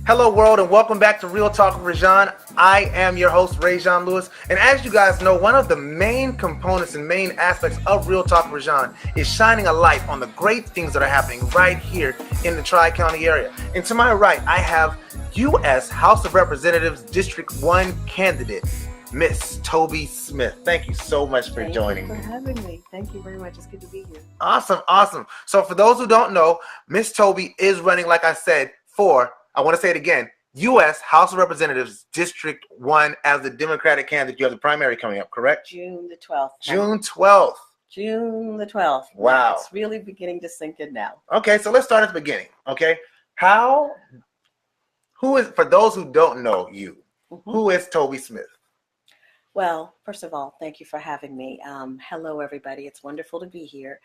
Hello world and welcome back to Real Talk with Rajan. I am your host, Rajan Lewis. And as you guys know, one of the main components and main aspects of Real Talk with Rajan is shining a light on the great things that are happening right here in the Tri-County area. And to my right, I have U.S. House of Representatives District 1 candidate, Miss Toby Smith. Thank you so much for joining me. Thank you for having me. Thank you very much. It's good to be here. Awesome. So for those who don't know, Miss Toby is running, like I said, for, I want to say it again, U.S. House of Representatives District 1 as the Democratic candidate. You have the primary coming up, correct? June the 12th. June 12th. June the 12th. Wow. It's really beginning to sink in now. Okay, so let's start at the beginning, okay? Who is, for those who don't know you, who is Toby Smith? Well, first of all, thank you for having me. Hello, everybody. It's wonderful to be here.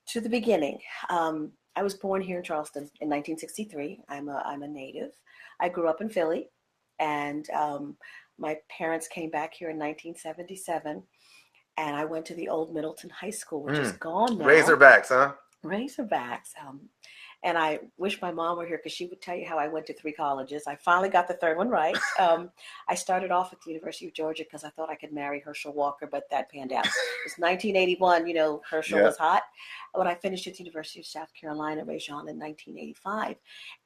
To the beginning, I was born here in Charleston in 1963. I'm a native. I grew up in Philly, and my parents came back here in 1977, and I went to the old Middleton High School, which is gone now. Razorbacks, huh? Razorbacks. And I wish my mom were here because she would tell you how I went to 3 colleges. I finally got the third one right. I started off at the University of Georgia because I thought I could marry Herschel Walker, but that panned out. It was 1981, Herschel was hot. But I finished at the University of South Carolina, Rajon, in 1985.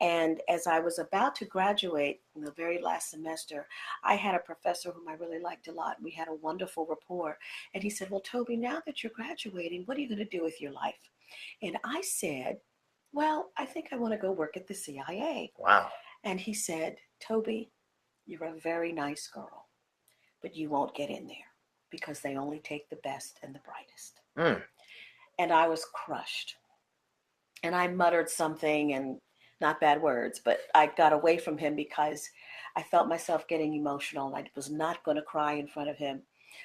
And as I was about to graduate in the very last semester, I had a professor whom I really liked a lot. We had a wonderful rapport. And he said, well, Toby, now that you're graduating, what are you going to do with your life? And I said, well, I think I want to go work at the CIA. Wow. And he said, Toby, you're a very nice girl, but you won't get in there because they only take the best and the brightest. And I was crushed. And I muttered something, and not bad words, but I got away from him because I felt myself getting emotional. And I was not going to cry in front of him.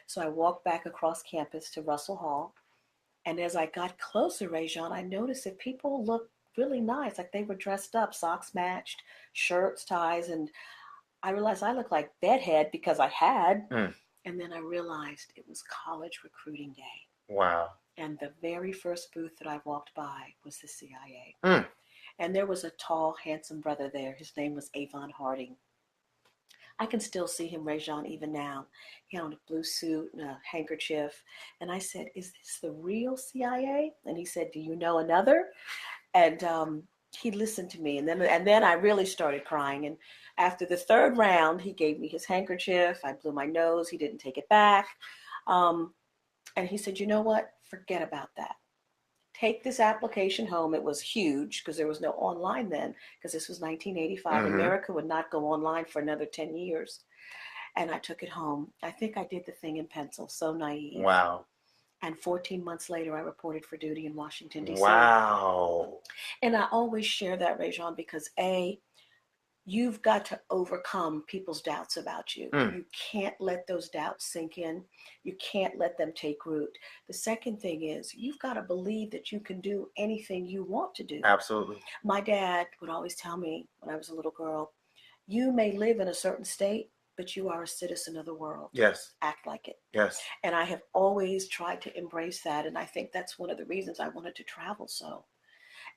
So I walked back across campus to Russell Hall. And as I got closer, Rajon, I noticed that people looked really nice, like they were dressed up, socks matched, shirts, ties, and I realized I looked like bedhead because I had. And then I realized it was college recruiting day. Wow. And the very first booth that I walked by was the CIA. And there was a tall, handsome brother there. His name was Avon Harding. I can still see him, Rajon, even now. He had on a blue suit and a handkerchief. And I said, is this the real CIA? And he said, do you know another? And he listened to me. And then I really started crying. And after the third round, he gave me his handkerchief. I blew my nose. He didn't take it back. And he said, you know what? Forget about that. Take this application home. It was huge because there was no online then, because this was 1985. America would not go online for another 10 years. And I took it home. I think I did the thing in pencil. So naive. Wow. And 14 months later, I reported for duty in Washington, D.C. Wow. And I always share that, Rajon, because you've got to overcome people's doubts about you. You can't let those doubts sink in. You can't let them take root. The second thing is you've got to believe that you can do anything you want to do. Absolutely. My dad would always tell me when I was a little girl, you may live in a certain state, but you are a citizen of the world. Yes. Act like it. Yes. And I have always tried to embrace that. And I think that's one of the reasons I wanted to travel so.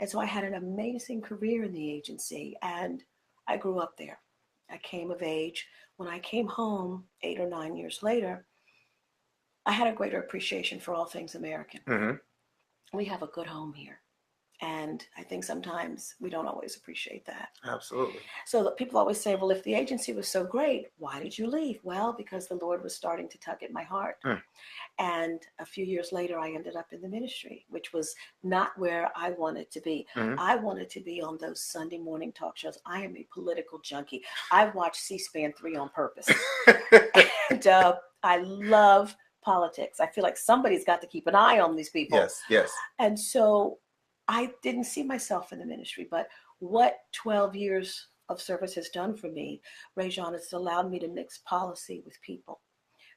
And so I had an amazing career in the agency, and I grew up there. I came of age. When I came home 8 or 9 years later, I had a greater appreciation for all things American. We have a good home here. And I think sometimes we don't always appreciate that. Absolutely. So people always say, well, if the agency was so great, why did you leave? Well, because the Lord was starting to tug at my heart. And a few years later, I ended up in the ministry, which was not where I wanted to be. I wanted to be on those Sunday morning talk shows. I am a political junkie. I watch C-SPAN 3 on purpose. And I love politics. I feel like somebody's got to keep an eye on these people. Yes. And so I didn't see myself in the ministry, but what 12 years of service has done for me, Rajon, it's allowed me to mix policy with people.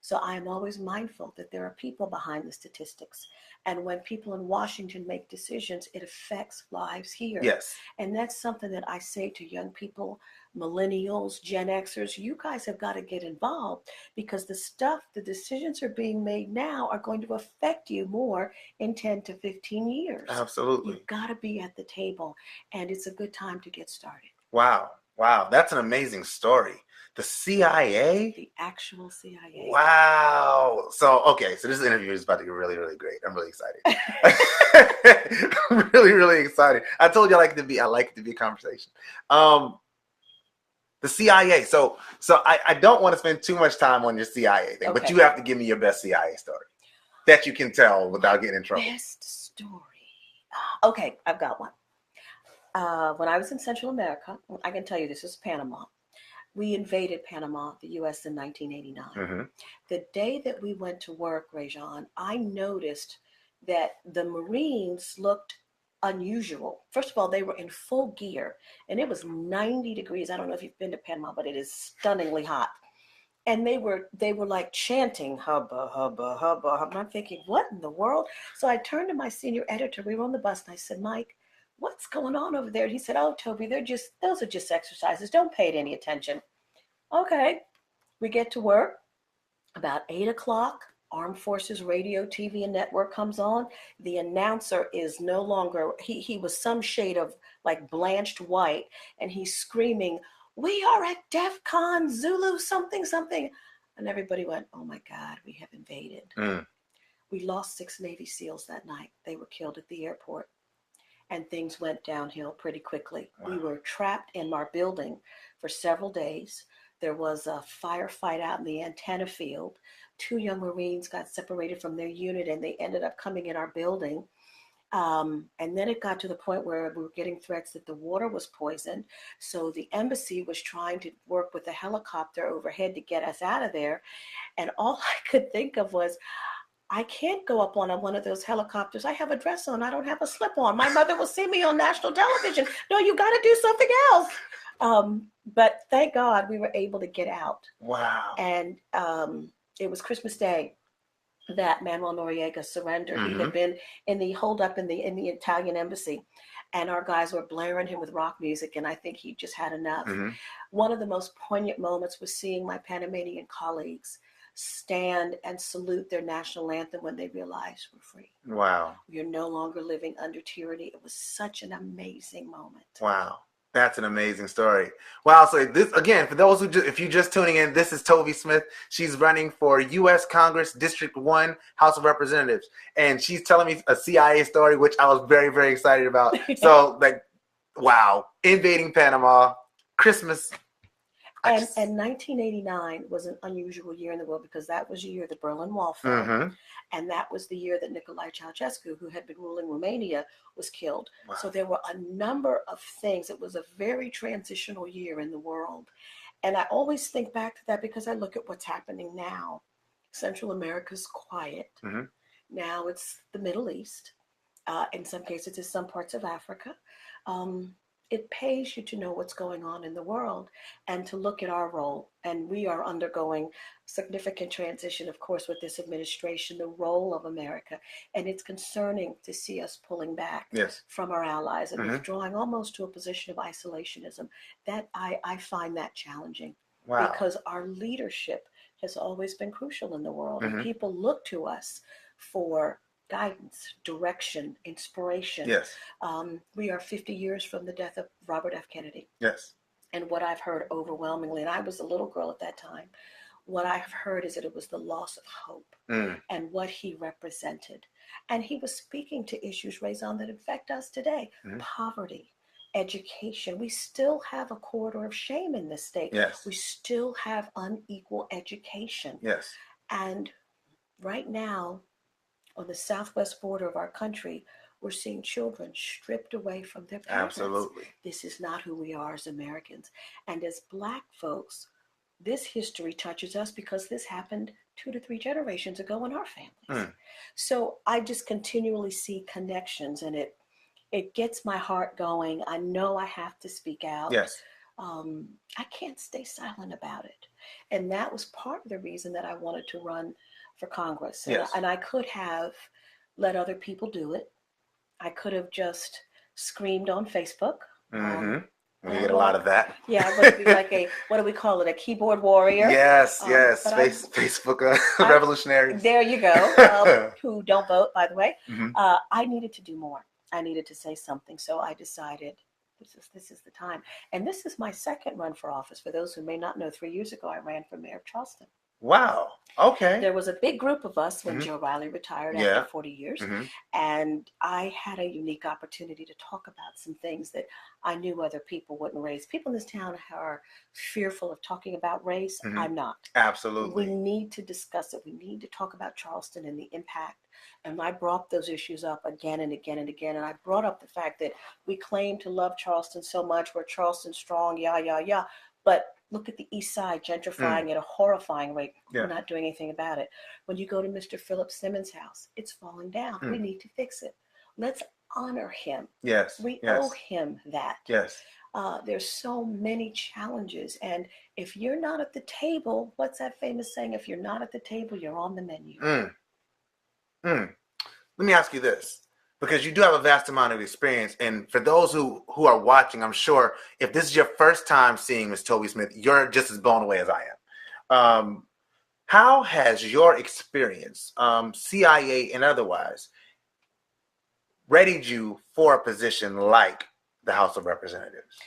So I am always mindful that there are people behind the statistics. And when people in Washington make decisions, it affects lives here. Yes. And that's something that I say to young people, millennials, Gen Xers, you guys have got to get involved, because the decisions are being made now are going to affect you more in 10 to 15 years. Absolutely. You've got to be at the table, and it's a good time to get started. Wow. Wow, that's an amazing story. The CIA? The actual CIA. Wow. So, okay, so this interview is about to get really, really great. I'm really excited. I'm really, really excited. I told you I like it to be a conversation. The CIA. So I don't want to spend too much time on your CIA thing, but you have to give me your best CIA story that you can tell without getting in trouble. Best story. Okay, I've got one. When I was in Central America, I can tell you this is Panama. We invaded Panama, the U.S. in 1989. Mm-hmm. The day that we went to work, Rajan, I noticed that the Marines looked unusual. First of all, they were in full gear, and it was 90 degrees. I don't know if you've been to Panama, but it is stunningly hot. And they were like chanting, hubba, hubba, hubba, hubba. I'm thinking, what in the world? So I turned to my senior editor. We were on the bus, and I said, Mike, what's going on over there? And he said, oh, Toby, those are just exercises. Don't pay it any attention. Okay, we get to work. About 8 o'clock, Armed Forces Radio, TV, and network comes on. The announcer is no longer, he was some shade of like blanched white, and he's screaming, we are at DEFCON Zulu something, something. And everybody went, oh my God, we have invaded. We lost 6 Navy SEALs that night. They were killed at the airport. And things went downhill pretty quickly. Wow. We were trapped in our building for several days. There was a firefight out in the antenna field. 2 young Marines got separated from their unit, and they ended up coming in our building. And then it got to the point where we were getting threats that the water was poisoned. So the embassy was trying to work with a helicopter overhead to get us out of there. And all I could think of was, I can't go up on one of those helicopters. I have a dress on. I don't have a slip on. My mother will see me on national television. No, you got to do something else. But thank God we were able to get out. Wow. And it was Christmas Day that Manuel Noriega surrendered. Mm-hmm. He had been in the holdup in the Italian embassy, and our guys were blaring him with rock music, and I think he just had enough. Mm-hmm. One of the most poignant moments was seeing my Panamanian colleagues stand and salute their national anthem when they realized we're free. Wow. We are no longer living under tyranny. It was such an amazing moment. Wow. That's an amazing story. Wow. So this, again, for those if you're just tuning in, this is Toby Smith. She's running for U.S. Congress District 1 House of Representatives. And she's telling me a CIA story, which I was very, very excited about. So, like, wow. Invading Panama, Christmas. And 1989 was an unusual year in the world because that was the year the Berlin Wall fell. Mm-hmm. And that was the year that Nicolae Ceausescu, who had been ruling Romania, was killed. Wow. So there were a number of things. It was a very transitional year in the world. And I always think back to that because I look at what's happening now. Central America's quiet. Mm-hmm. Now it's the Middle East. In some cases, it's some parts of Africa. It pays you to know what's going on in the world and to look at our role. And we are undergoing significant transition, of course, with this administration, the role of America. And it's concerning to see us pulling back from our allies and withdrawing almost to a position of isolationism. That I find that challenging. Wow. Because our leadership has always been crucial in the world. And people look to us for guidance, direction, inspiration. Yes. We are 50 years from the death of Robert F. Kennedy. Yes. And what I've heard overwhelmingly, and I was a little girl at that time, what I've heard is that it was the loss of hope and what he represented. And he was speaking to issues, Raison, that affect us today. Poverty, education. We still have a corridor of shame in this state. Yes. We still have unequal education. Yes. And right now, on the southwest border of our country, we're seeing children stripped away from their parents. Absolutely. This is not who we are as Americans. And as Black folks, this history touches us because this happened 2 to 3 generations ago in our families. So I just continually see connections, and it gets my heart going. I know I have to speak out. Yes. I can't stay silent about it. And that was part of the reason that I wanted to run for Congress. Yes. And I could have let other people do it. I could have just screamed on Facebook. We get a lot of that. Yeah, I would be like what do we call it, a keyboard warrior? Yes, Facebook revolutionaries. There you go, who don't vote, by the way. I needed to do more. I needed to say something. So I decided This is the time. And this is my second run for office. For those who may not know, 3 years ago, I ran for mayor of Charleston. Wow. Okay. There was a big group of us when Mhm. Joe Riley retired Yeah. after 40 years. Mhm. And I had a unique opportunity to talk about some things that I knew other people wouldn't raise. People in this town are fearful of talking about race. Mhm. I'm not. Absolutely. We need to discuss it. We need to talk about Charleston and the impact. And I brought those issues up again and again and again. And I brought up the fact that we claim to love Charleston so much. We're Charleston strong, yeah. But look at the east side gentrifying at a horrifying rate. Yeah. We're not doing anything about it. When you go to Mr. Philip Simmons' house, it's falling down. We need to fix it. Let's honor him. Yes. We Yes. owe him that. Yes. There's so many challenges. And if you're not at the table, what's that famous saying? If you're not at the table, you're on the menu. Let me ask you this, because you do have a vast amount of experience. And for those who are watching, I'm sure if this is your first time seeing Ms. Toby Smith, you're just as blown away as I am. How has your experience, CIA and otherwise, readied you for a position like the House of Representatives?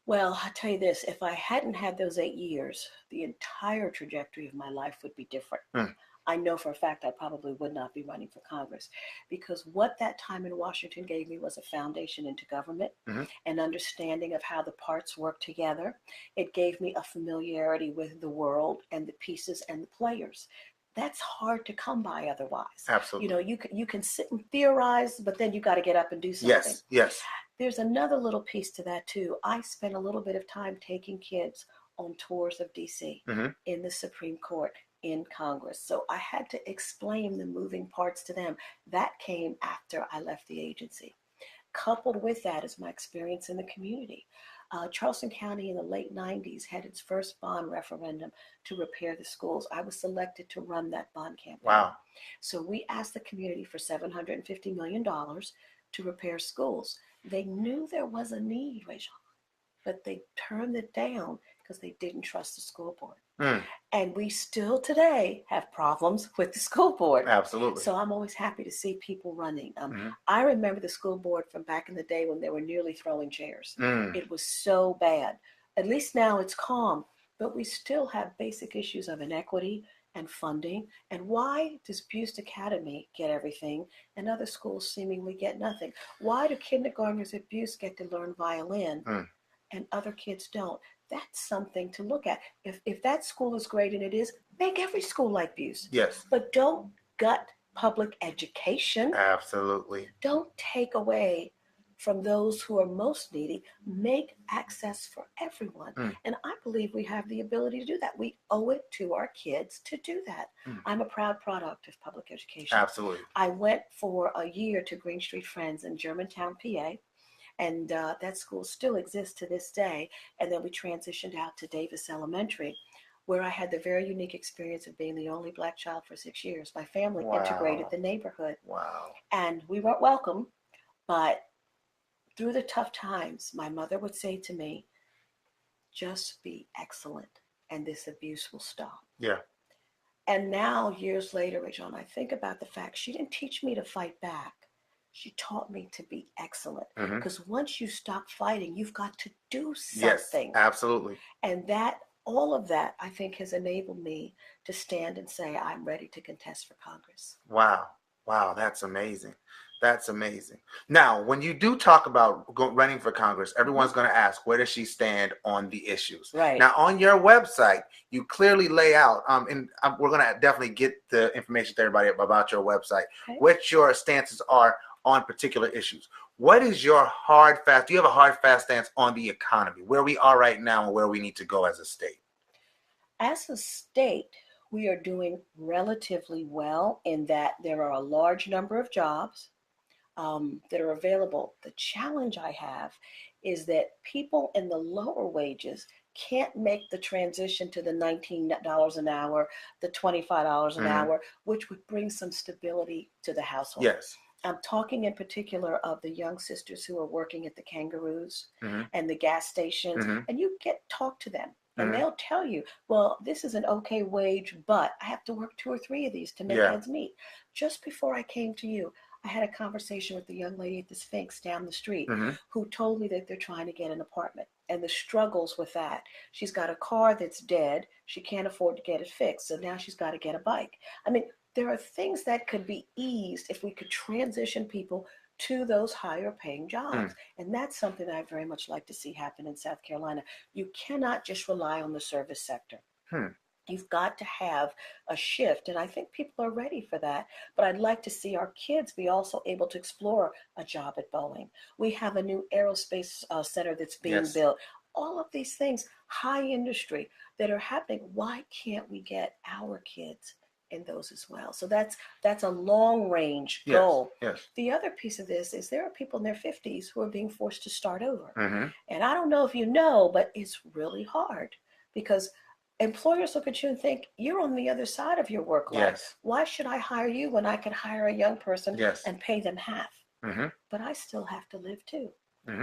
Well, I'll tell you this, if I hadn't had those 8 years, the entire trajectory of my life would be different. I know for a fact I probably would not be running for Congress, because what that time in Washington gave me was a foundation into government, an understanding of how the parts work together. It gave me a familiarity with the world and the pieces and the players. That's hard to come by otherwise. Absolutely. You know, you can sit and theorize, but then you got to get up and do something. Yes. There's another little piece to that too. I spent a little bit of time taking kids on tours of DC, in the Supreme Court, in Congress. So I had to explain the moving parts to them. That came after I left the agency. Coupled with that is my experience in the community. Charleston County in the late 90s had its first bond referendum to repair the schools. I was selected to run that bond campaign. Wow. So we asked the community for $750 million to repair schools. They knew there was a need, Rajon, but they turned it down because they didn't trust the school board. And we still today have problems with the school board. Absolutely. So I'm always happy to see people running. I remember the school board from back in the day when they were nearly throwing chairs. It was so bad. At least now it's calm, but we still have basic issues of inequity and funding. And why does Buist Academy get everything and other schools seemingly get nothing? Why do kindergartners at Buist get to learn violin and other kids don't? That's something to look at. If that school is great, and it is, make every school like Buist. Yes. But don't gut public education. Absolutely. Don't take away from those who are most needy. Make access for everyone. And I believe we have the ability to do that. We owe it to our kids to do that. I'm a proud product of public education. Absolutely. I went for a year to Green Street Friends in Germantown, PA. And that school still exists to this day. And then we transitioned out to Davis Elementary, where I had the very unique experience of being the only Black child for 6 years. My family integrated the neighborhood. Wow. And we weren't welcome, but through the tough times, my mother would say to me, just be excellent and this abuse will stop. Yeah. And now, years later, Rajon, I think about the fact she didn't teach me to fight back. She taught me to be excellent, because once you stop fighting, you've got to do something. Yes, absolutely. And that, all of that, I think, has enabled me to stand and say, I'm ready to contest for Congress. Wow. That's amazing. That's amazing. Now, when you do talk about running for Congress, everyone's going to ask, where does she stand on the issues? Right. Now, on your website, you clearly lay out, and we're going to definitely get the information to everybody about your website, what your stances are on particular issues. What is your hard, fast, do you have a hard, fast stance on the economy, where we are right now and where we need to go as a state? As a state, we are doing relatively well in that there are a large number of jobs that are available. The challenge I have is that people in the lower wages can't make the transition to the $19 an hour, the $25 an hour, which would bring some stability to the household. Yes. I'm talking in particular of the young sisters who are working at the Kangaroos and the gas stations, and you talk to them. And they'll tell you, well, this is an okay wage, but I have to work 2 or 3 of these to make ends meet. Just before I came to you, I had a conversation with the young lady at the Sphinx down the street who told me that they're trying to get an apartment and the struggles with that. She's got a car that's dead. She can't afford to get it fixed. So now she's got to get a bike. I mean, there are things that could be eased if we could transition people to those higher paying jobs. And that's something that I very much like to see happen in South Carolina. You cannot just rely on the service sector. You've got to have a shift, and I think people are ready for that. But I'd like to see our kids be also able to explore a job at Boeing. We have a new aerospace center that's being built. All of these things, high industry that are happening. Why can't we get our kids in those as well? So that's a long range goal. The other piece of this is there are people in their 50s who are being forced to start over. And I don't know if you know, but it's really hard because employers look at you and think, you're on the other side of your work life. Why should I hire you when I can hire a young person and pay them half? But I still have to live too.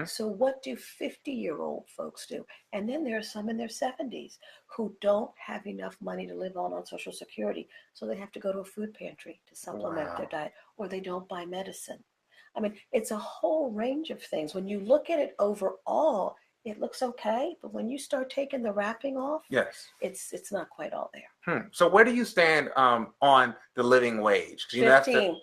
So what do 50-year-old folks do? And then there are some in their 70s who don't have enough money to live on Social Security. So they have to go to a food pantry to supplement their diet, or they don't buy medicine. I mean, it's a whole range of things. When you look at it overall, it looks okay, but when you start taking the wrapping off, it's not quite all there. So where do you stand on the living wage? 15.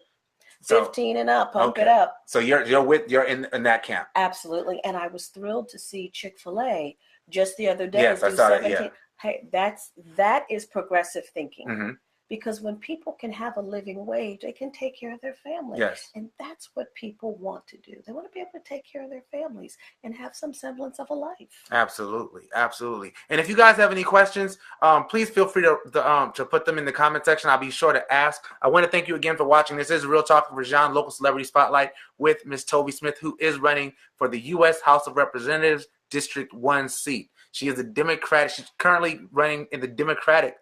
15 and up, pump it up. So you're in that camp. Absolutely. And I was thrilled to see Chick-fil-A just the other day. Yes, I saw that. Yeah. Hey, that is progressive thinking. Because when people can have a living wage, they can take care of their family. And that's what people want to do. They want to be able to take care of their families and have some semblance of a life. Absolutely. Absolutely. And if you guys have any questions, please feel free to put them in the comment section. I'll be sure to ask. I want to thank you again for watching. This is Real Talk with Rajan, Local Celebrity Spotlight with Miss Toby Smith, who is running for the U.S. House of Representatives, District 1 seat. She is a Democrat. She's currently running in the Democratic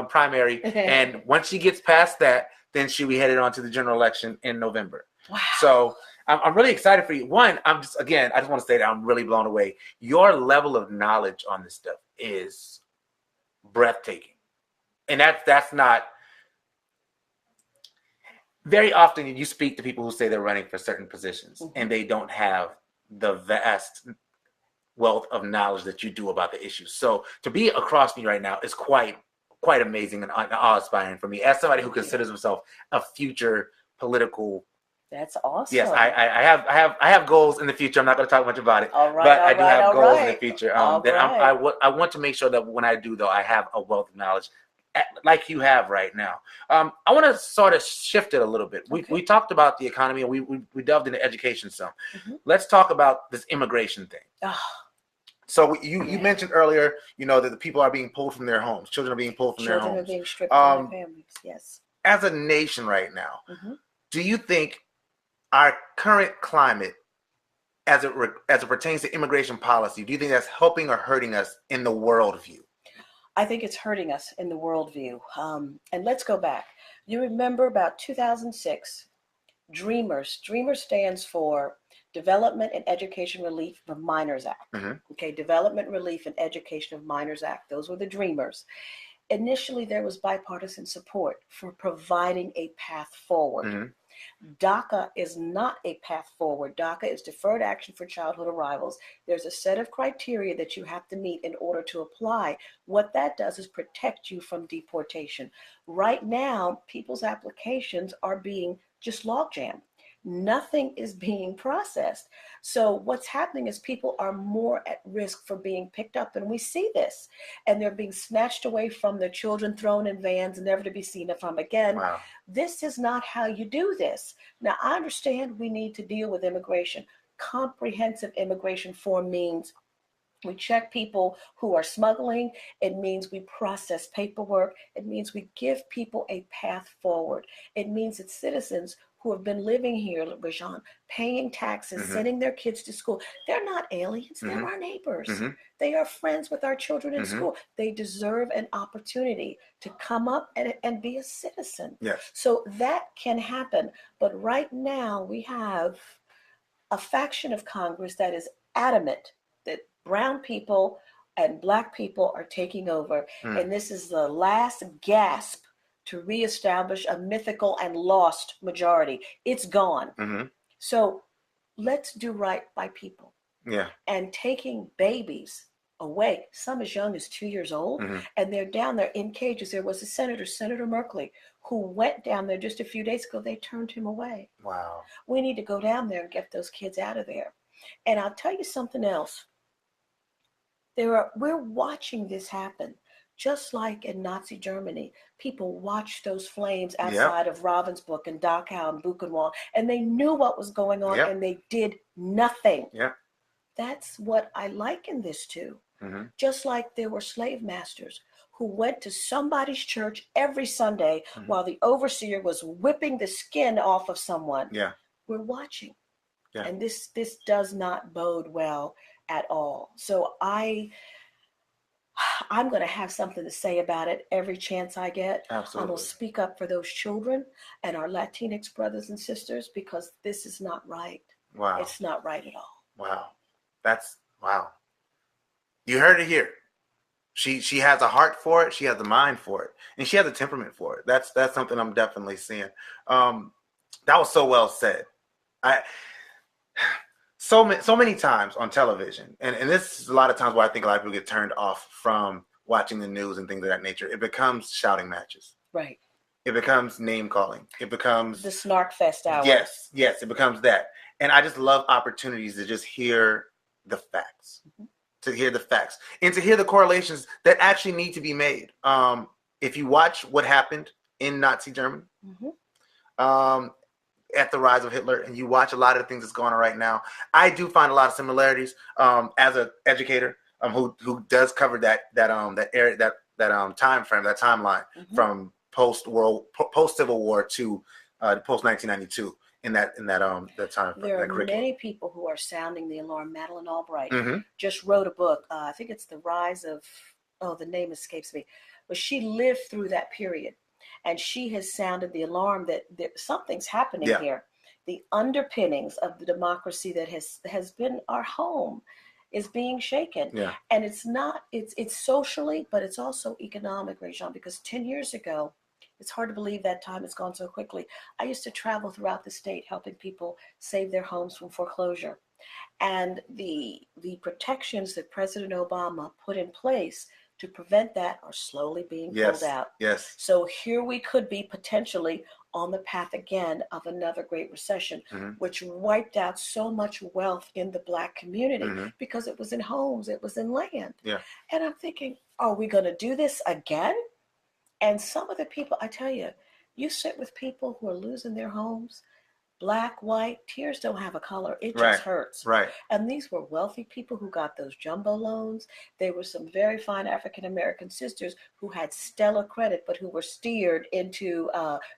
primary. And once she gets past that, then she'll be headed on to the general election in November. Wow. So I'm really excited for you. One, I just want to say that I'm really blown away. Your level of knowledge on this stuff is breathtaking. And that's not very often you speak to people who say they're running for certain positions and they don't have the vast wealth of knowledge that you do about the issues. So to be across me right now is quite amazing and awe-inspiring for me as somebody who considers himself a future political. That's awesome. Yes, I have goals in the future. I'm not going to talk much about it, but I do have goals in the future. I want to make sure that when I do, though, I have a wealth of knowledge like you have right now. I want to sort of shift it a little bit. We talked about the economy and we delved into education some. Let's talk about this immigration thing. So you mentioned earlier, that the people are being pulled from their homes. Children are being pulled from their homes. Children are being stripped from their families, yes. As a nation right now, do you think our current climate, as it pertains to immigration policy, do you think that's helping or hurting us in the world view? I think it's hurting us in the world view. And let's go back. You remember about 2006, DREAMers. DREAMers stands for Development and Education Relief of Minors Act. Okay, Development, Relief, and Education of Minors Act. Those were the DREAMers. Initially, there was bipartisan support for providing a path forward. DACA is not a path forward. DACA is Deferred Action for Childhood Arrivals. There's a set of criteria that you have to meet in order to apply. What that does is protect you from deportation. Right now, people's applications are being just logjammed. Nothing is being processed. So what's happening is people are more at risk for being picked up, and we see this. And they're being snatched away from their children, thrown in vans, never to be seen from again. Wow. This is not how you do this. Now, I understand we need to deal with immigration. Comprehensive immigration reform means we check people who are smuggling. It means we process paperwork. It means we give people a path forward. It means that citizens who have been living here, Rajan, paying taxes, sending their kids to school, they're not aliens. They're our neighbors. They are friends with our children in school. They deserve an opportunity to come up and be a citizen. Yes. So that can happen. But right now we have a faction of Congress that is adamant that brown people and black people are taking over. And this is the last gasp to reestablish a mythical and lost majority. It's gone. Mm-hmm. So let's do right by people. Yeah. And taking babies away, some as young as 2 years old, Mm-hmm. and they're down there in cages. There was a senator, Senator Merkley, who went down there just a few days ago. They turned him away. Wow. We need to go down there and get those kids out of there. And I'll tell you something else. We're watching this happen. Just like in Nazi Germany, people watched those flames outside of Ravensbrück and Dachau and Buchenwald, and they knew what was going on, and they did nothing. Yeah. That's what I liken this to. Mm-hmm. Just like there were slave masters who went to somebody's church every Sunday while the overseer was whipping the skin off of someone. Yeah. We're watching. Yeah. And this does not bode well at all. So I'm going to have something to say about it every chance I get. Absolutely. I'm going to speak up for those children and our Latinx brothers and sisters, because this is not right. Wow. It's not right at all. Wow. That's wow. You heard it here. She has a heart for it. She has a mind for it, and she has a temperament for it. That's something I'm definitely seeing. That was so well said. So many times on television, and this is a lot of times where I think a lot of people get turned off from watching the news and things of that nature. It becomes shouting matches. Right. It becomes name calling. It becomes the snark fest hour. Yes, it becomes that. And I just love opportunities to just hear the facts, to hear the facts, and to hear the correlations that actually need to be made. If you watch what happened in Nazi Germany, at the rise of Hitler, and you watch a lot of the things that's going on right now, I do find a lot of similarities. As an educator who does cover that area, that time frame, that timeline from post Civil War to post 1992. In that time. There are many people who are sounding the alarm. Madeleine Albright just wrote a book. I think it's The Rise of, the name escapes me, but she lived through that period, and she has sounded the alarm that something's happening here. The underpinnings of the democracy that has been our home is being shaken. Yeah. And it's socially, but it's also economic, Rajan, because 10 years ago, it's hard to believe that time has gone so quickly. I used to travel throughout the state helping people save their homes from foreclosure. And the protections that President Obama put in place to prevent that are slowly being pulled out. Yes. So here we could be potentially on the path again of another great recession, which wiped out so much wealth in the Black community because it was in homes, it was in land. Yeah. And I'm thinking, are we going to do this again? And some of the people, I tell you, you sit with people who are losing their homes, Black, white, tears don't have a color. It just hurts. Right. And these were wealthy people who got those jumbo loans. There were some very fine African-American sisters who had stellar credit, but who were steered into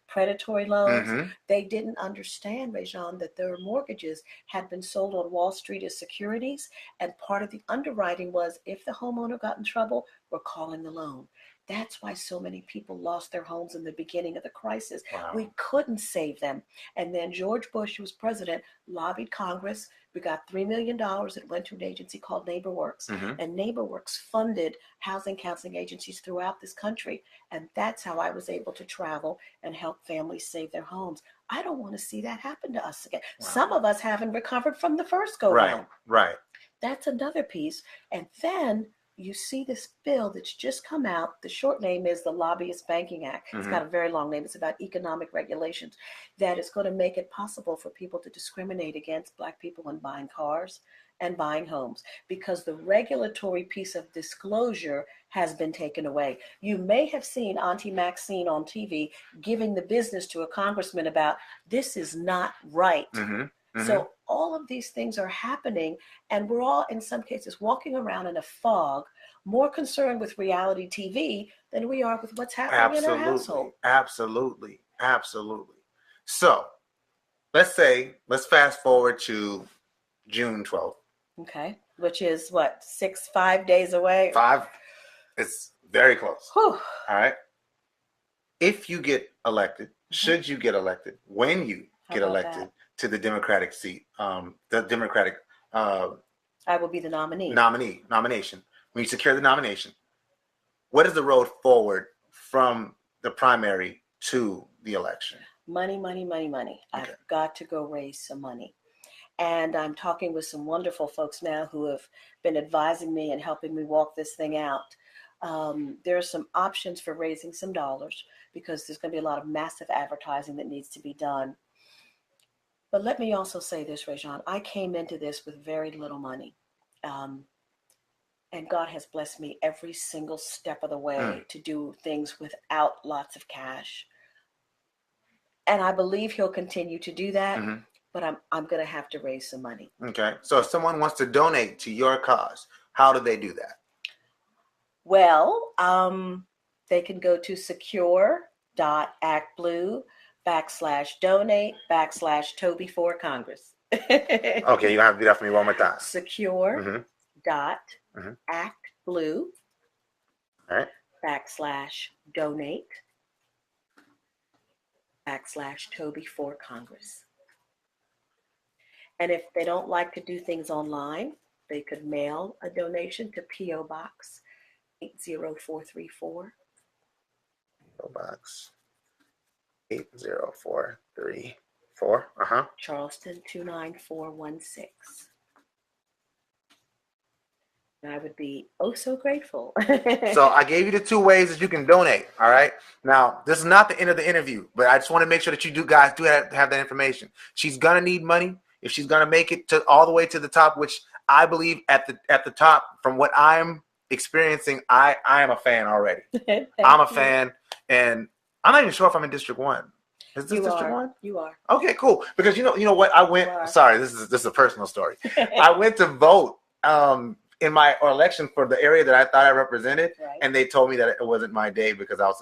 predatory loans. They didn't understand, Rajan, that their mortgages had been sold on Wall Street as securities. And part of the underwriting was if the homeowner got in trouble, we're calling the loan. That's why so many people lost their homes in the beginning of the crisis. Wow. We couldn't save them. And then George Bush, who was president, lobbied Congress. We got $3 million. It went to an agency called NeighborWorks. And NeighborWorks funded housing counseling agencies throughout this country. And that's how I was able to travel and help families save their homes. I don't want to see that happen to us again. Wow. Some of us haven't recovered from the first go-round. Right. That's another piece. And then you see this bill that's just come out. The short name is the Lobbyist Banking Act. It's got a very long name. It's about economic regulations that is going to make it possible for people to discriminate against Black people when buying cars and buying homes, because the regulatory piece of disclosure has been taken away. You may have seen Auntie Maxine on TV giving the business to a congressman about this is not right. So all of these things are happening, and we're all, in some cases, walking around in a fog, more concerned with reality TV than we are with what's happening in our household. Absolutely. So let's fast forward to June 12th. Okay. Which is what, 5 days away? 5. It's very close. Whew. All right. If you get elected, should you get elected, when you get elected to the Democratic seat, the Democratic I will be the nomination. When you secure the nomination, what is the road forward from the primary to the election? Money, money, money, money. Okay. I've got to go raise some money. And I'm talking with some wonderful folks now who have been advising me and helping me walk this thing out. There are some options for raising some dollars because there's going to be a lot of massive advertising that needs to be done. But let me also say this, Rajan. I came into this with very little money. And God has blessed me every single step of the way to do things without lots of cash. And I believe he'll continue to do that. Mm-hmm. But I'm going to have to raise some money. Okay. So if someone wants to donate to your cause, how do they do that? Well, they can go to secure.actblue/donate/Toby for Congress. Okay, you're going to have to do that for me one more time. Secure.actblue All right. /donate/Toby for Congress. And if they don't like to do things online, they could mail a donation to P.O. Box 80434. P.O. Box 80434. Charleston 29416. And I would be so grateful. So I gave you the 2 ways that you can donate. All right. Now, this is not the end of the interview, but I just want to make sure that you guys have that information. She's gonna need money if she's gonna make it to all the way to the top, which I believe at the top, from what I'm experiencing, I am a fan already. I'm a fan, and I'm not even sure if I'm in District 1. Is this District 1? You are. Okay, cool. Because you know what? I went. Sorry, this is a personal story. I went to vote in my election for the area that I thought I represented, right. And they told me that it wasn't my day because I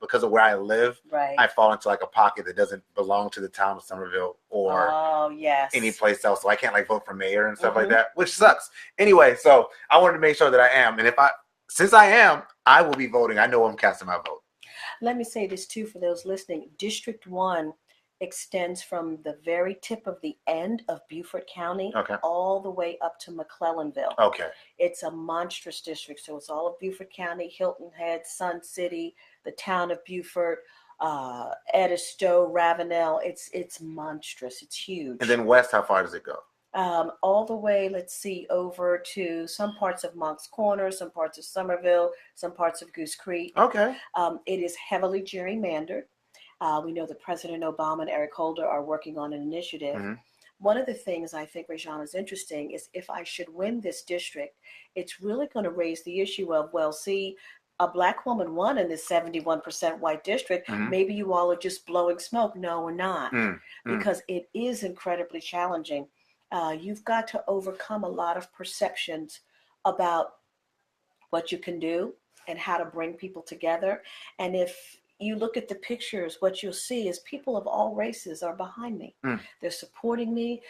because of where I live, right. I fall into like a pocket that doesn't belong to the town of Somerville or any place else, so I can't like vote for mayor and stuff like that, which sucks. Anyway, so I wanted to make sure that I am, and since I am, I will be voting. I know I'm casting my vote. Let me say this too for those listening. District 1 extends from the very tip of the end of Beaufort County all the way up to McClellanville. Okay. It's a monstrous district. So it's all of Beaufort County, Hilton Head, Sun City, the town of Beaufort, Edisto, Ravenel. It's monstrous. It's huge. And then west, how far does it go? All the way, let's see, over to some parts of Moncks Corner, some parts of Somerville, some parts of Goose Creek. Okay. It is heavily gerrymandered. We know that President Obama and Eric Holder are working on an initiative. Mm-hmm. One of the things I think, Rajan, is interesting is if I should win this district, it's really going to raise the issue of, well, see, a Black woman won in this 71% white district. Mm-hmm. Maybe you all are just blowing smoke. No, we're not. Mm-hmm. Because it is incredibly challenging. You've got to overcome a lot of perceptions about what you can do and how to bring people together. And if you look at the pictures, what you'll see is people of all races are behind me. They're supporting me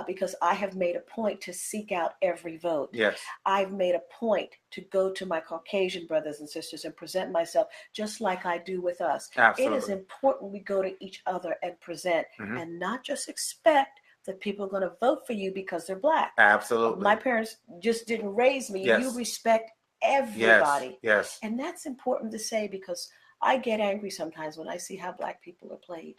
because I have made a point to seek out every vote. Yes. I've made a point to go to my Caucasian brothers and sisters and present myself just like I do with us. Absolutely. It is important we go to each other and present and not just expect that people are going to vote for you because they're Black. Absolutely. My parents just didn't raise me. Yes. You respect everybody. Yes. And that's important to say because I get angry sometimes when I see how Black people are played.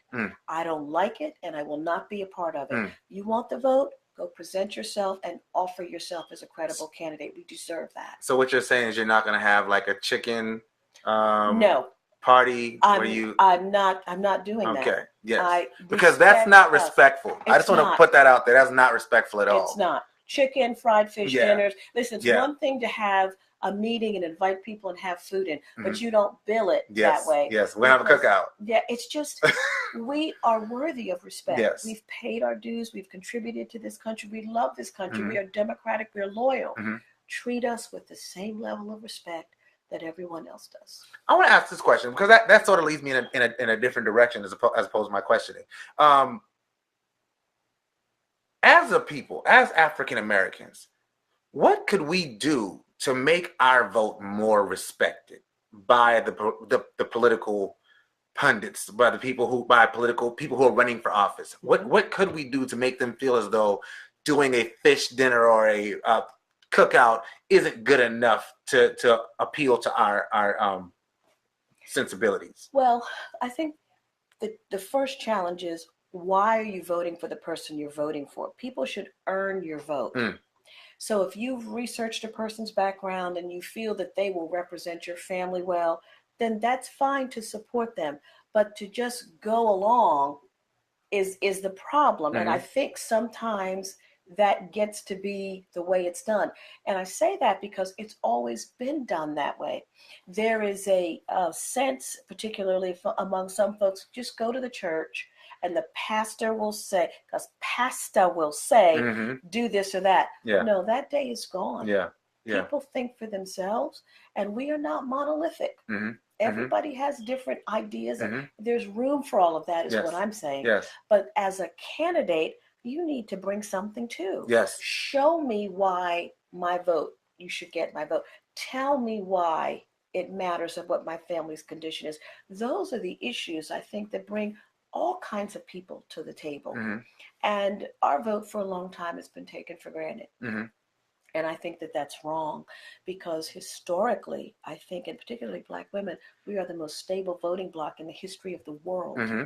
I don't like it, and I will not be a part of it. You want the vote? Go present yourself and offer yourself as a credible candidate. We deserve that. So what you're saying is you're not going to have like a chicken no party where I'm not doing that. Okay. Yes. Because that's not respectful. I just want to put that out there. That's not respectful at all. It's not. Chicken, fried fish dinners. Listen, it's one thing to have a meeting and invite people and have food in, but you don't bill it that way. Yes, we have a cookout. Yeah, it's just, we are worthy of respect. Yes. We've paid our dues. We've contributed to this country. We love this country. We are democratic. We're loyal. Treat us with the same level of respect that everyone else does. I want to ask this question because that sort of leads me in a different direction as opposed to my questioning. As a people, as African Americans, what could we do to make our vote more respected by the political pundits, by the people who are running for office? What could we do to make them feel as though doing a fish dinner or a cookout isn't good enough to appeal to our sensibilities? Well, I think the first challenge is, why are you voting for the person you're voting for? People should earn your vote. Mm. So if you've researched a person's background and you feel that they will represent your family well, then that's fine to support them. But to just go along is the problem. And I Mm-hmm. think sometimes that gets to be the way it's done. And I say that because it's always been done that way. There is a sense, particularly among some folks, just go to the church and the pastor will say, because pastor will say, Mm-hmm. do this or that. Yeah. No, that day is gone. Yeah. Yeah. People think for themselves, and we are not monolithic. Mm-hmm. Everybody has different ideas, and Mm-hmm. there's room for all of that, is what Yes. I'm saying. Yes. But as a candidate, you need to bring something too. Yes. Show me why my vote, you should get my vote. Tell me why it matters of what my family's condition is. Those are the issues, I think, that bring all kinds of people to the table. Mm-hmm. And our vote for a long time has been taken for granted. Mm-hmm. And I think that that's wrong, because historically, I think, and particularly Black women, we are the most stable voting bloc in the history of the world. Mm-hmm.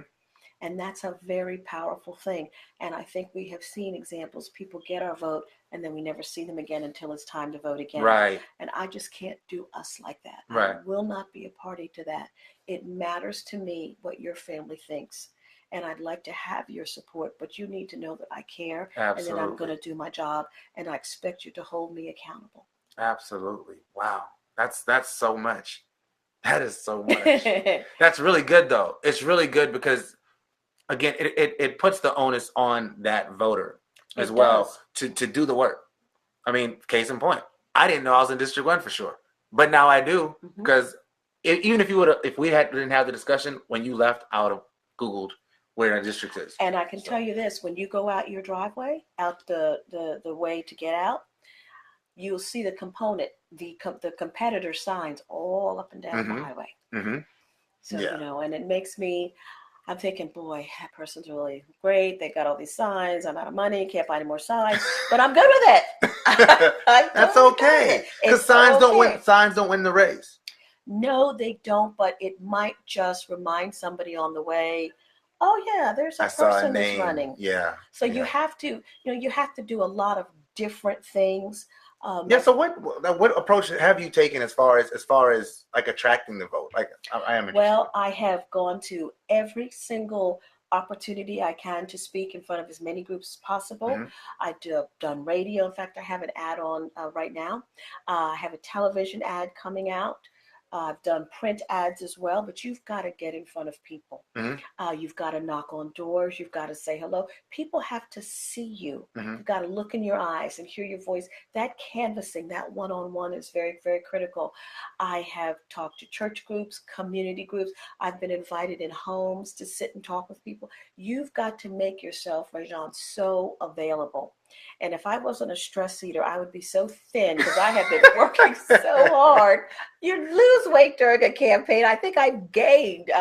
And that's a very powerful thing. And I think we have seen examples. People get our vote and then we never see them again until it's time to vote again. Right. And I just can't do us like that. Right. I will not be a party to that. It matters to me what your family thinks. And I'd like to have your support, but you need to know that I care. Absolutely. And that I'm going to do my job, and I expect you to hold me accountable. Absolutely. Wow. That's so much. That is so much. That's really good, though. It's really good because, again, it puts the onus on that voter as well to do the work. I mean, case in point, I didn't know I was in District 1 for sure, but now I do, because even if we didn't have the discussion when you left, I would have Googled where the district is. And I can tell you this, when you go out your driveway, out the way to get out, you'll see the component, the competitor signs all up and down the highway. Mm-hmm. So, and it makes me, I'm thinking, boy, that person's really great. They got all these signs. I'm out of money. Can't buy any more signs, but I'm good with it. That's okay. Because signs don't win the race. No, they don't. But it might just remind somebody on the way, oh yeah, there's a person that's running. Yeah. So you have to, you have to do a lot of different things. So what approach have you taken as far as like attracting the vote? Like I am interested. Well, I have gone to every single opportunity I can to speak in front of as many groups as possible. Mm-hmm. I've done radio. In fact, I have an ad on right now. I have a television ad coming out. I've done print ads as well, but you've got to get in front of people. Mm-hmm. You've got to knock on doors. You've got to say hello. People have to see you. Mm-hmm. You've got to look in your eyes and hear your voice. That canvassing, that one-on-one is very, very critical. I have talked to church groups, community groups. I've been invited in homes to sit and talk with people. You've got to make yourself, Rajan, so available. And if I wasn't a stress eater, I would be so thin, because I have been working so hard. You lose weight during a campaign. I think I've gained.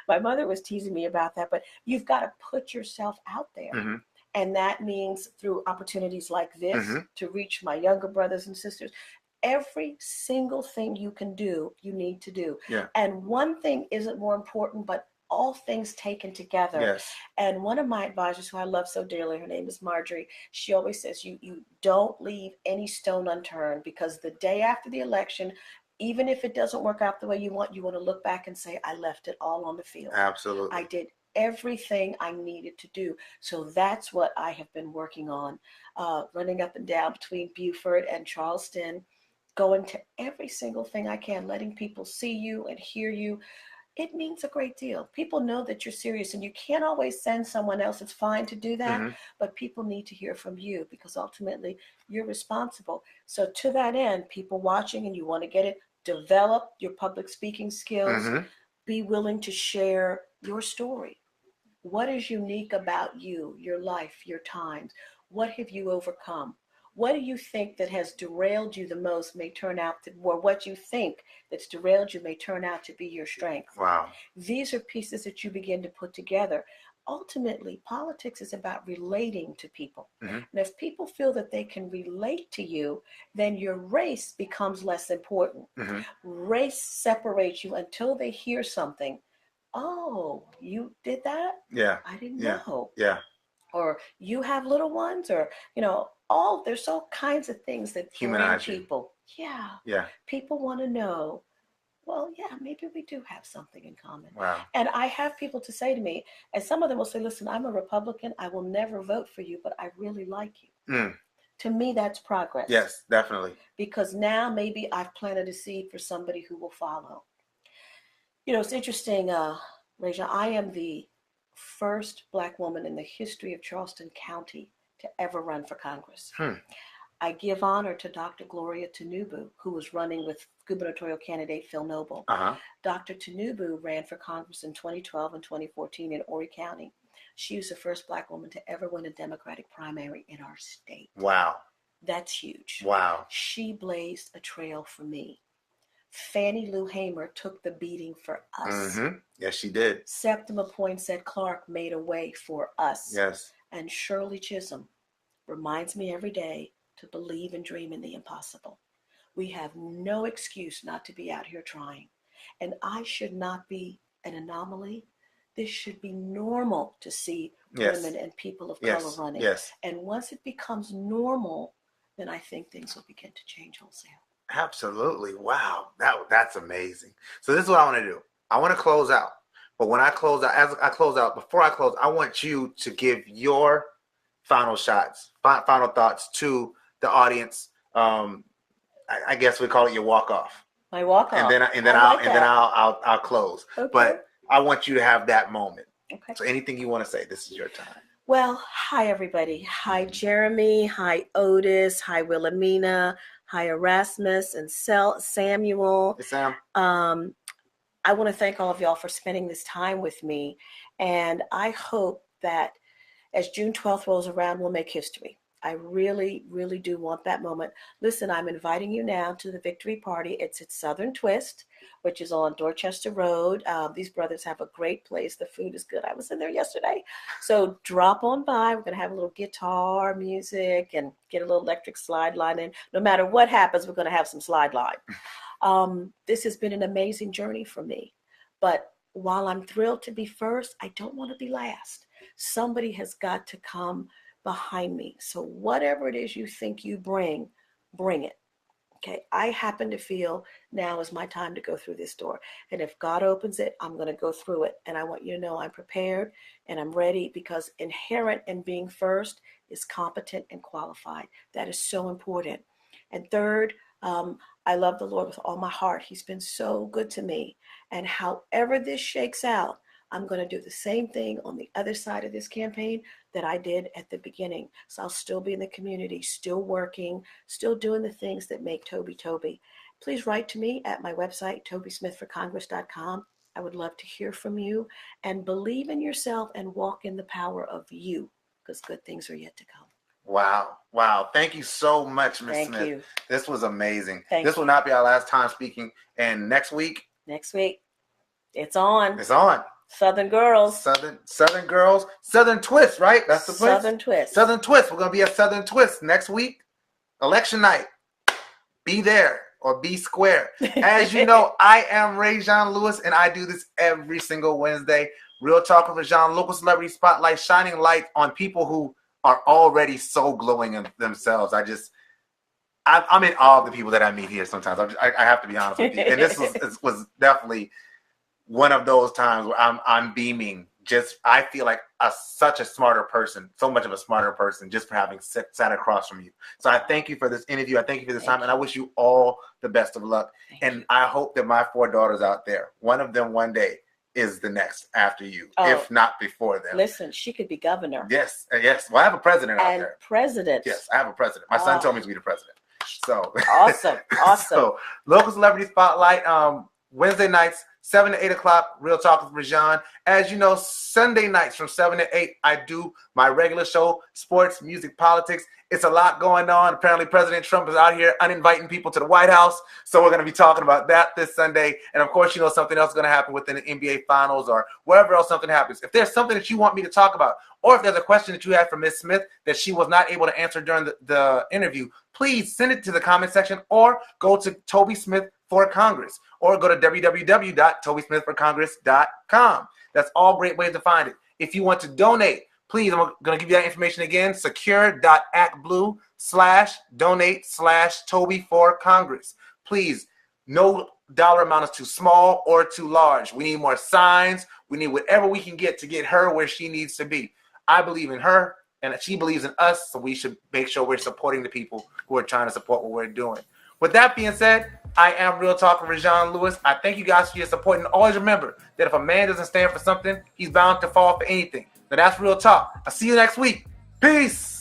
My mother was teasing me about that, but you've got to put yourself out there. Mm-hmm. And that means through opportunities like this to reach my younger brothers and sisters. Every single thing you can do, you need to do. Yeah. And one thing isn't more important, but all things taken together. Yes. And one of my advisors, who I love so dearly, her name is Marjorie, she always says, you don't leave any stone unturned, because the day after the election, even if it doesn't work out the way you want to look back and say, I left it all on the field. Absolutely. I did everything I needed to do. So that's what I have been working on, running up and down between Beaufort and Charleston, going to every single thing I can, letting people see you and hear you. It means a great deal. People know that you're serious, and you can't always send someone else. It's fine to do that, but people need to hear from you, because ultimately you're responsible. So to that end, people watching and you want to get it, develop your public speaking skills, be willing to share your story. What is unique about you, your life, your times? What have you overcome? What do you think that has derailed you the most may turn out to, or what you think that's derailed you may turn out to be your strength? Wow. These are pieces that you begin to put together. ultimately, politics is about relating to people. Mm-hmm. And if people feel that they can relate to you, then your race becomes less important. Mm-hmm. Race separates you until they hear something. Oh, you did that? Yeah. I didn't Yeah. know. Yeah. Or you have little ones, or there's all kinds of things that bring Humanize you. people. Yeah. Yeah. People want to know, well, yeah, maybe we do have something in common. Wow. And I have people to say to me, and some of them will say, listen, I'm a Republican. I will never vote for you, but I really like you. Mm. To me, that's progress. Yes, definitely. Because now maybe I've planted a seed for somebody who will follow. It's interesting, Raja, I am the first Black woman in the history of Charleston County to ever run for Congress. I give honor to Dr. Gloria Tinubu, who was running with gubernatorial candidate Phil Noble. Uh-huh. Dr. Tinubu ran for Congress in 2012 and 2014 in Horry County. She was the first Black woman to ever win a Democratic primary in our state. Wow. That's huge. Wow. She blazed a trail for me. Fannie Lou Hamer took the beating for us. Mm-hmm. Yes, she did. Septima Poinsett Clark made a way for us. Yes. And Shirley Chisholm reminds me every day to believe and dream in the impossible. We have no excuse not to be out here trying. And I should not be an anomaly. This should be normal to see women and people of color running. Yes. And once it becomes normal, then I think things will begin to change wholesale. Absolutely. Wow. That's amazing. So this is what I want to do. I want to close out. But when I close out, before I close, I want you to give your final shots, final thoughts to the audience. I guess we call it your walk off. My walk off. And then I'll close. Okay. But I want you to have that moment. Okay. So anything you want to say, this is your time. Well, hi everybody. Hi Jeremy. Hi Otis. Hi Wilhelmina. Hi Erasmus and Samuel. Hey, Sam. I want to thank all of y'all for spending this time with me. And I hope that as June 12th rolls around, we'll make history. I really, really do want that moment. Listen, I'm inviting you now to the victory party. It's at Southern Twist, which is on Dorchester Road. These brothers have a great place. The food is good. I was in there yesterday. So drop on by. We're going to have a little guitar music and get a little electric slide line in. No matter what happens, we're going to have some slide line. This has been an amazing journey for me. But while I'm thrilled to be first, I don't want to be last. Somebody has got to come behind me. So whatever it is you think you bring it. Okay, I happen to feel now is my time to go through this door. And if God opens it, I'm going to go through it. And I want you to know I'm prepared and I'm ready, because inherent in being first is competent and qualified. That is so important. And third, I love the Lord with all my heart. He's been so good to me. And however this shakes out, I'm going to do the same thing on the other side of this campaign that I did at the beginning. So I'll still be in the community, still working, still doing the things that make Toby Toby. Please write to me at my website, tobysmithforcongress.com. I would love to hear from you, and believe in yourself and walk in the power of you, because good things are yet to come. Wow. Thank you so much, Ms. Smith. Thank you. This was amazing. Thank this you. will not be our last time speaking. And next week, it's on. It's on. Southern Girls. Southern Girls. Southern Twist, right? That's the place? Southern Twist. Southern Twist. We're going to be at Southern Twist next week. Election night. Be there or be square. As you know, I am Rajon Lewis, and I do this every single Wednesday. Real Talk with Rajon, local celebrity spotlight, shining light on people who are already so glowing in themselves. I'm in awe of the people that I meet here sometimes. I have to be honest with you. And this was definitely one of those times where I'm beaming. I feel like such a smarter person, so much of a smarter person, just for having sat across from you. So I thank you for this interview. I thank you for this time, and I wish you all the best of luck. And I hope that my 4 daughters out there, one of them one day is the next after you, if not before them. Listen, she could be governor. Yes. Well, I have a president out there. President. Yes, I have a president. My son told me to be the president. So awesome. So local celebrity spotlight, Wednesday nights, 7 to 8 o'clock, Real Talk with Rajon. As you know, Sunday nights from 7 to 8, I do my regular show, sports, music, politics. It's a lot going on. Apparently, President Trump is out here uninviting people to the White House. So we're going to be talking about that this Sunday. And, of course, you know something else is going to happen within the NBA Finals or wherever else something happens. If there's something that you want me to talk about, or if there's a question that you had for Ms. Smith that she was not able to answer during the interview, please send it to the comment section or go to Toby Smith for Congress or go to www.tobysmithforcongress.com. That's all great ways to find it. If you want to donate, please, I'm going to give you that information again, secure.actblue/donate/Toby for Congress. Please, no dollar amount is too small or too large. We need more signs. We need whatever we can get to get her where she needs to be. I believe in her, and she believes in us, so we should make sure we're supporting the people who are trying to support what we're doing. With that being said, I am Real Talk with Rajon Lewis. I thank you guys for your support, and always remember that if a man doesn't stand for something, he's bound to fall for anything. Now that's Real Talk. I'll see you next week. Peace.